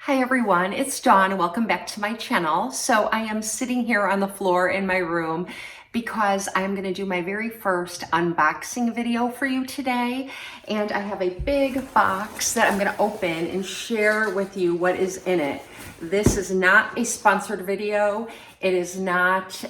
Hi everyone, it's Dawn. Welcome back to my channel. So I am sitting here on the floor in my room because I'm going to do my very first unboxing video for you today. And I have a big box that I'm going to open and share with you what is in it. This is not a sponsored video. It is not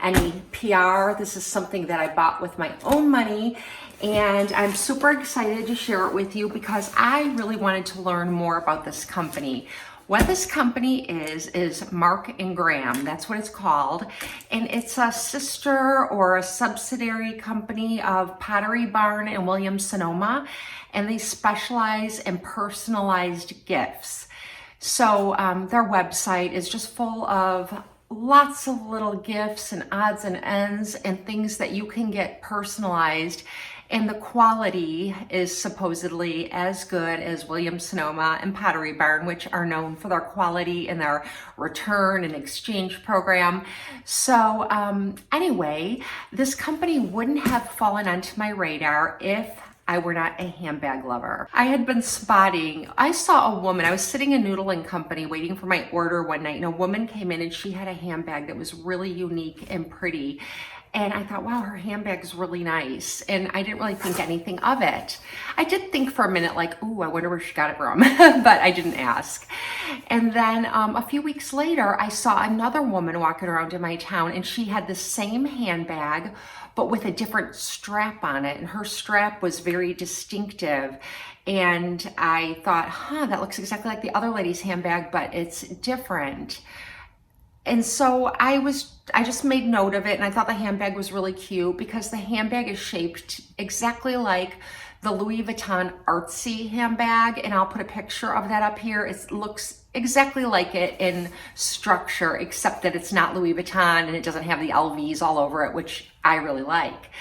any PR. This is something that I bought with my own money. And I'm super excited to share it with you because I really wanted to learn more about this company. What this company is Mark and Graham. That's what it's called. And it's a sister or a subsidiary company of Pottery Barn and Williams-Sonoma. And they specialize in personalized gifts. So their website is just full of lots of little gifts and odds and ends and things that you can get personalized. And the quality is supposedly as good as Williams-Sonoma and Pottery Barn, which are known for their quality and their return and exchange program. So anyway, this company wouldn't have fallen onto my radar if I were not a handbag lover. I had been spotting, I saw a woman, I was sitting in Noodle & Company waiting for my order one night, and a woman came in and she had a handbag that was really unique and pretty. And I thought, wow, her handbag's really nice. And I didn't really think anything of it. I did think for a minute, like, ooh, I wonder where she got it from, but I didn't ask. And then a few weeks later, I saw another woman walking around in my town, and she had the same handbag, but with a different strap on it. And her strap was very distinctive. And I thought, that looks exactly like the other lady's handbag, but it's different. And so I just made note of it, and I thought the handbag was really cute because the handbag is shaped exactly like the Louis Vuitton artsy handbag, and I'll put a picture of that up here. It looks exactly like it in structure, except that it's not Louis Vuitton and it doesn't have the LVs all over it, which I really like.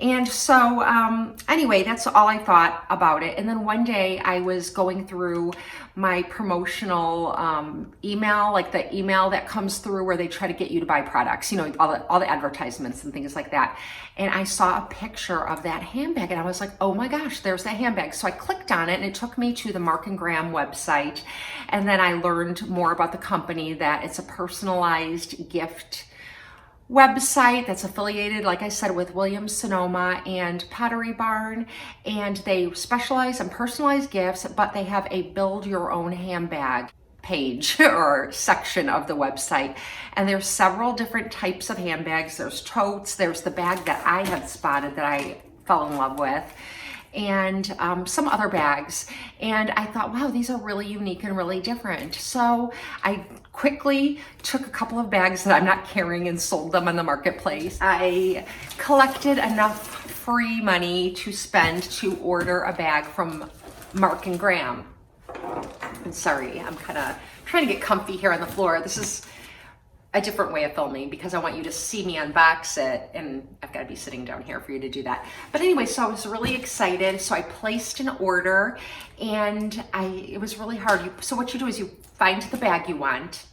And so anyway, that's all I thought about it. And then one day I was going through my promotional email, like the email that comes through where they try to get you to buy products, you know, all the advertisements and things like that. And I saw a picture of that handbag and I was like, oh my gosh, there's that handbag. So I clicked on it and it took me to the Mark and Graham website. And then I learned more about the company, that it's a personalized gift website that's affiliated, like I said, with Williams-Sonoma and Pottery Barn, and they specialize in personalized gifts, but they have a build your own handbag page or section of the website. And there's several different types of handbags. There's totes, there's the bag that I had spotted that I fell in love with, and some other bags. And I thought, wow, these are really unique and really different. So I quickly took a couple of bags that I'm not carrying and sold them on the marketplace. I collected enough free money to spend to order a bag from Mark and Graham. I'm sorry, I'm kind of trying to get comfy here on the floor. This is a different way of filming because I want you to see me unbox it, and I've got to be sitting down here for you to do that. But anyway, so I was really excited. So I placed an order, and it was really hard. So what you do is you find the bag you want,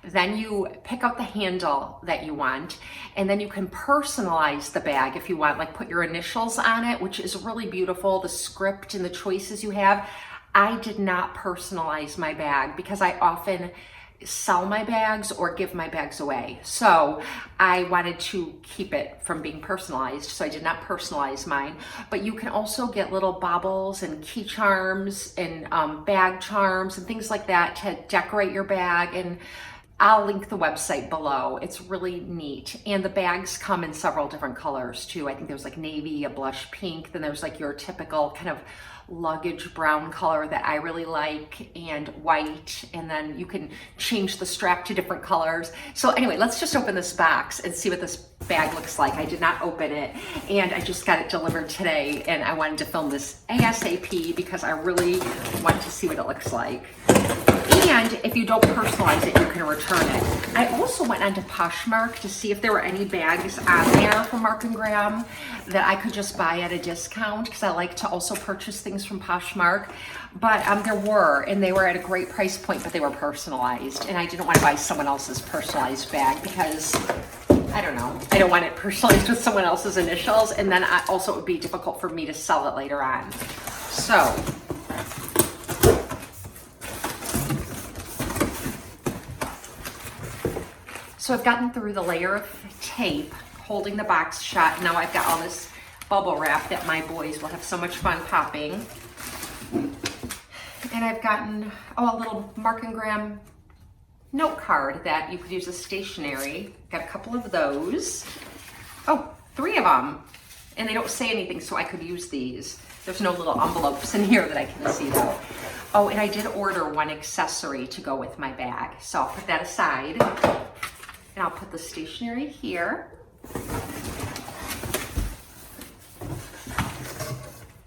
then you pick out the handle that you want, and then you can personalize the bag if you want, like put your initials on it, which is really beautiful, the script and the choices you have. I did not personalize my bag because I often sell my bags or give my bags away. So I wanted to keep it from being personalized, so I did not personalize mine. But you can also get little baubles and key charms and bag charms and things like that to decorate your bag, and I'll link the website below. It's really neat. And the bags come in several different colors too. I think there's like navy, a blush pink, then there's like your typical kind of luggage brown color that I really like, and white, and then you can change the strap to different colors. So anyway, let's just open this box and see what this bag looks like. I did not open it, and I just got it delivered today, and I wanted to film this ASAP because I really want to see what it looks like. And if you don't personalize it, you can return it. I also went onto Poshmark to see if there were any bags on there from Mark and Graham that I could just buy at a discount, because I like to also purchase things from Poshmark. But there were, and they were at a great price point, but they were personalized. And I didn't want to buy someone else's personalized bag because, I don't know, I don't want it personalized with someone else's initials. And then also it would be difficult for me to sell it later on. So So I've gotten through the layer of tape holding the box shut. Now I've got all this bubble wrap that my boys will have so much fun popping. And I've gotten, a little Mark and Graham note card that you could use as stationery. Got a couple of those. Oh, 3 of them. And they don't say anything, so I could use these. There's no little envelopes in here that I can see though. Oh, and I did order 1 accessory to go with my bag. So I'll put that aside. And I'll put the stationery here.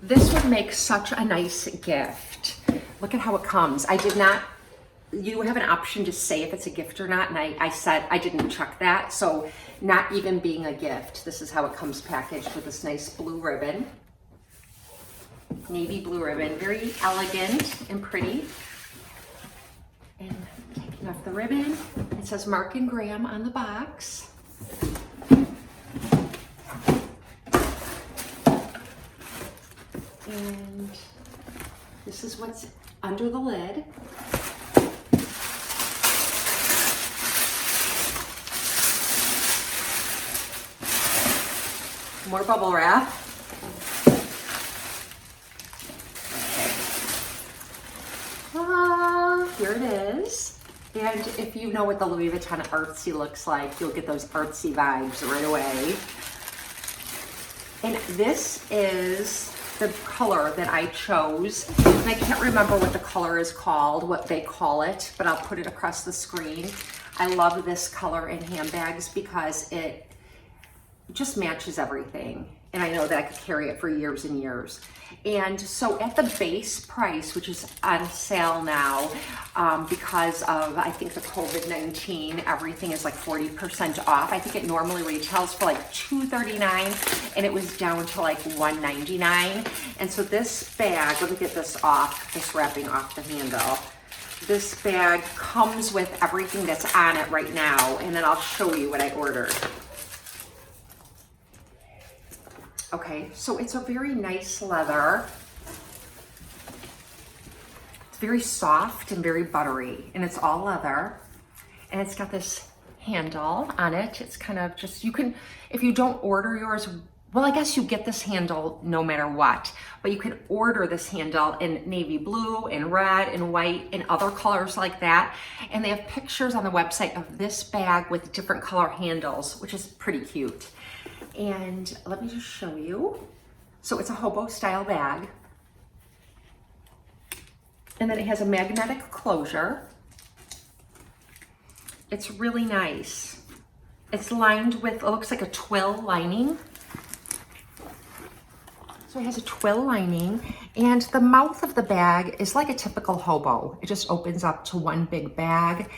This would make such a nice gift. Look at how it comes. I did not, you have an option to say if it's a gift or not, and I said I didn't check that, so not even being a gift, this is how it comes packaged with this nice blue ribbon. Navy blue ribbon, very elegant and pretty. And taking off the ribbon, it says Mark and Graham on the box. And this is what's under the lid. More bubble wrap. Here it is. And if you know what the Louis Vuitton artsy looks like, you'll get those artsy vibes right away. And this is the color that I chose. And I can't remember what the color is called, what they call it, but I'll put it across the screen. I love this color in handbags because it just matches everything. And I know that I could carry it for years and years. And so at the base price, which is on sale now, because of, I think, the COVID-19, everything is like 40% off. I think it normally retails for like $239 and it was down to like $199. And so this bag, let me get this off, this wrapping off the handle. This bag comes with everything that's on it right now, and then I'll show you what I ordered. Okay, so it's a very nice leather. It's very soft and very buttery, and it's all leather. And it's got this handle on it. It's kind of just, you can, if you don't order yours, well, I guess you get this handle no matter what, but you can order this handle in navy blue and red and white and other colors like that. And they have pictures on the website of this bag with different color handles, which is pretty cute. And let me just show you. So it's a hobo style bag. And then it has a magnetic closure. It's really nice. It's lined with, it looks like a twill lining. So it has a twill lining, and the mouth of the bag is like a typical hobo. It just opens up to one big bag,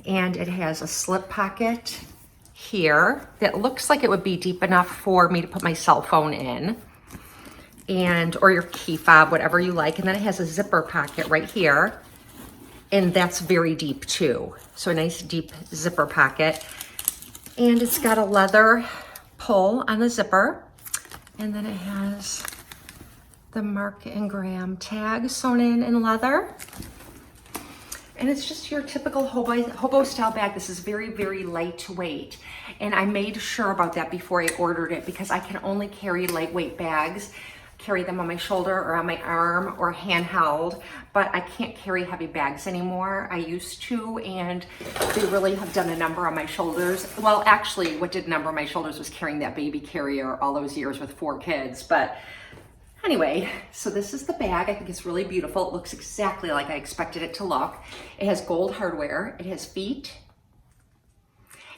and it has a slip pocket here that looks like it would be deep enough for me to put my cell phone in, and or your key fob, whatever you like. And then it has a zipper pocket right here, and that's very deep too. So a nice deep zipper pocket, and it's got a leather pull on the zipper, and then it has the Mark and Graham tag sewn in leather. And it's just your typical hobo style bag. This is very, very lightweight. And I made sure about that before I ordered it, because I can only carry lightweight bags, carry them on my shoulder or on my arm or handheld, but I can't carry heavy bags anymore. I used to, and they really have done a number on my shoulders. Well, actually, what did a number on my shoulders was carrying that baby carrier all those years with 4 kids. But anyway, so this is the bag. I think it's really beautiful. It looks exactly like I expected it to look. It has gold hardware. It has feet.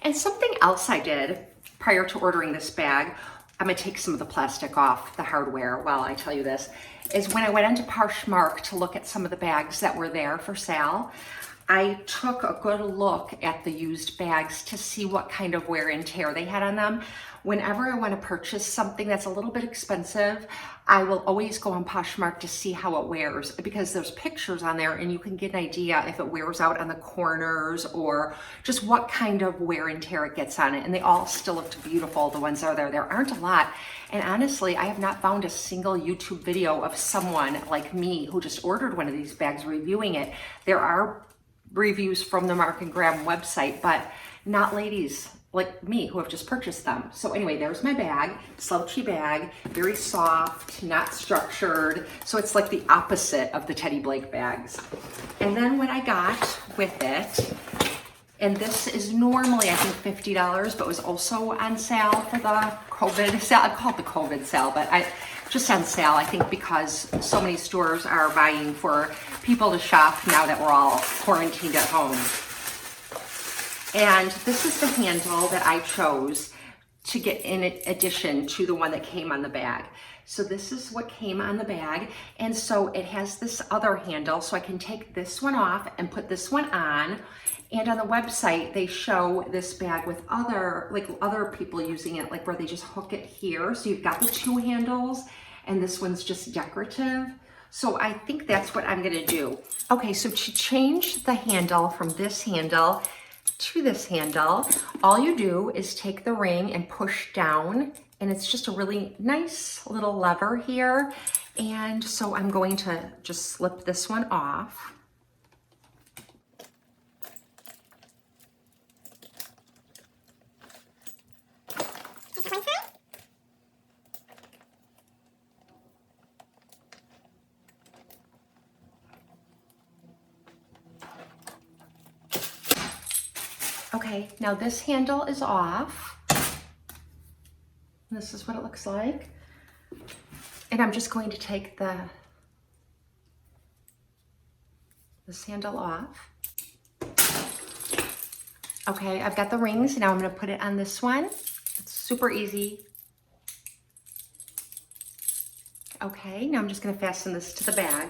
And something else I did prior to ordering this bag, I'm gonna take some of the plastic off the hardware while I tell you this, is when I went into Poshmark to look at some of the bags that were there for sale, I took a good look at the used bags to see what kind of wear and tear they had on them. Whenever I want to purchase something that's a little bit expensive, I will always go on Poshmark to see how it wears, because there's pictures on there and you can get an idea if it wears out on the corners or just what kind of wear and tear it gets on it. And they all still looked beautiful, the ones that are there. There aren't a lot. And honestly, I have not found a single YouTube video of someone like me who just ordered one of these bags reviewing it. There are reviews from the Mark and Graham website, but not ladies like me who have just purchased them. So anyway, there's my bag, slouchy bag, very soft, not structured. So it's like the opposite of the Teddy Blake bags. And then what I got with it, and this is normally I think $50, but was also on sale for the COVID sale. I call it the COVID sale, but just on sale, I think, because so many stores are buying for people to shop now that we're all quarantined at home. And this is the handle that I chose to get in addition to the one that came on the bag. So this is what came on the bag. And so it has this other handle, so I can take this one off and put this one on. And on the website, they show this bag with other people using it, like where they just hook it here. So you've got the two handles, and this one's just decorative. So I think that's what I'm gonna do. Okay, so to change the handle from this handle to this handle, all you do is take the ring and push down, and it's just a really nice little lever here. And so I'm going to just slip this one off. Okay, now this handle is off. This is what it looks like. And I'm just going to take this handle off. Okay, I've got the rings. Now I'm going to put it on this one. It's super easy. Okay, now I'm just going to fasten this to the bag.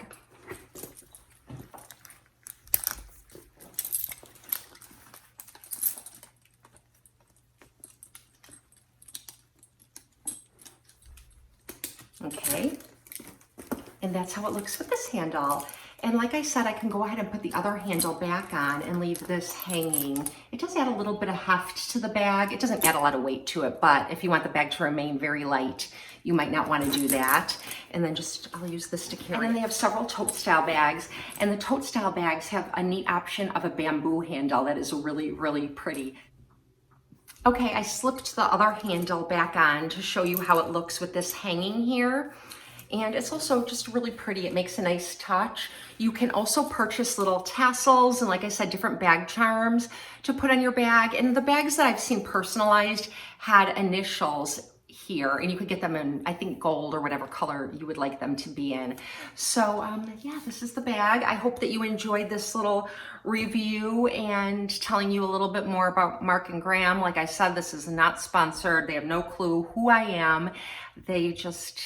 Okay, and that's how it looks with this handle. And like I said, I can go ahead and put the other handle back on and leave this hanging. It does add a little bit of heft to the bag. It doesn't add a lot of weight to it, but if you want the bag to remain very light, you might not want to do that. And then I'll use this to carry. And then they have several tote style bags, and the tote style bags have a neat option of a bamboo handle that is really, really pretty. Okay, I slipped the other handle back on to show you how it looks with this hanging here. And it's also just really pretty. It makes a nice touch. You can also purchase little tassels and, like I said, different bag charms to put on your bag. And the bags that I've seen personalized had initials here, and you could get them in, I think, gold or whatever color you would like them to be in. So yeah, this is the bag. I hope that you enjoyed this little review and telling you a little bit more about Mark and Graham. Like I said, this is not sponsored. They have no clue who I am. They just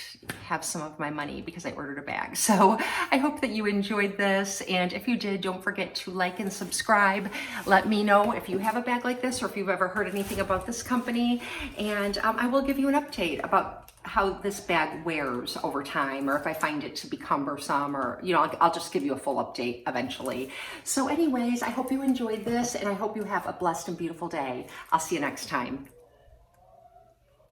have some of my money because I ordered a bag. So I hope that you enjoyed this. And if you did, don't forget to like and subscribe. Let me know if you have a bag like this or if you've ever heard anything about this company. And I will give you an update about how this bag wears over time, or if I find it to be cumbersome, or, you know, I'll just give you a full update eventually. So anyways, I hope you enjoyed this, and I hope you have a blessed and beautiful day. I'll see you next time.